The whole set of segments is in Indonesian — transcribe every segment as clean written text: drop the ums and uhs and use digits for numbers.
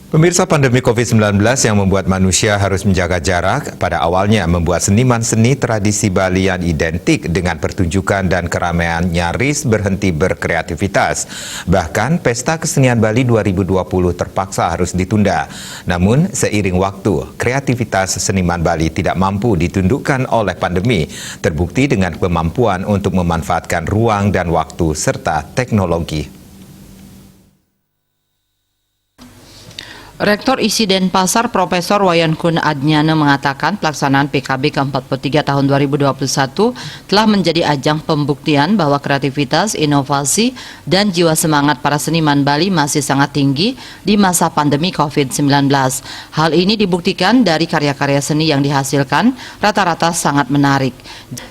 Pemirsa, pandemi COVID-19 yang membuat manusia harus menjaga jarak pada awalnya membuat seniman seni tradisi Bali yang identik dengan pertunjukan dan keramaian nyaris berhenti berkreativitas. Bahkan Pesta Kesenian Bali 2020 terpaksa harus ditunda. Namun seiring waktu, kreativitas seniman Bali tidak mampu ditundukkan oleh pandemi, terbukti dengan kemampuan untuk memanfaatkan ruang dan waktu serta teknologi. Rektor ISI Denpasar Profesor Wayan Kun Adnyana mengatakan pelaksanaan PKB ke-43 tahun 2021 telah menjadi ajang pembuktian bahwa kreativitas, inovasi, dan jiwa semangat para seniman Bali masih sangat tinggi di masa pandemi COVID-19. Hal ini dibuktikan dari karya-karya seni yang dihasilkan rata-rata sangat menarik.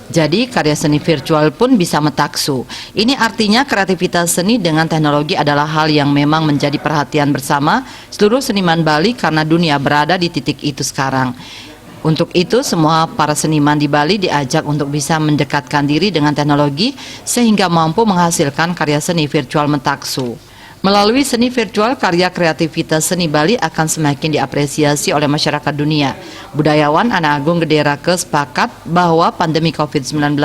Jadi karya seni virtual pun bisa metaksu. Ini artinya kreativitas seni dengan teknologi adalah hal yang memang menjadi perhatian bersama seluruh seniman Bali karena dunia berada di titik itu sekarang. Untuk itu semua para seniman di Bali diajak untuk bisa mendekatkan diri dengan teknologi sehingga mampu menghasilkan karya seni virtual metaksu. Melalui seni virtual, karya kreativitas seni Bali akan semakin diapresiasi oleh masyarakat dunia. Budayawan Ana Agung Gederake sepakat bahwa pandemi COVID-19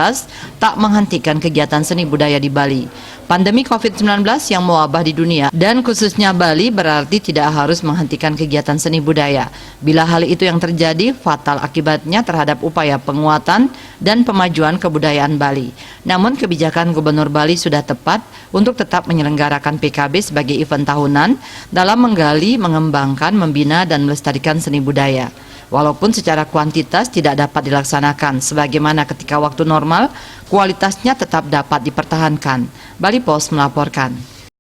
tak menghentikan kegiatan seni budaya di Bali. Pandemi COVID-19 yang mewabah di dunia dan khususnya Bali berarti tidak harus menghentikan kegiatan seni budaya. Bila hal itu yang terjadi, fatal akibatnya terhadap upaya penguatan dan pemajuan kebudayaan Bali. Namun kebijakan Gubernur Bali sudah tepat untuk tetap menyelenggarakan PKB sebagai event tahunan dalam menggali, mengembangkan, membina, dan melestarikan seni budaya. Walaupun secara kuantitas tidak dapat dilaksanakan, sebagaimana ketika waktu normal, kualitasnya tetap dapat dipertahankan. Bali Post melaporkan.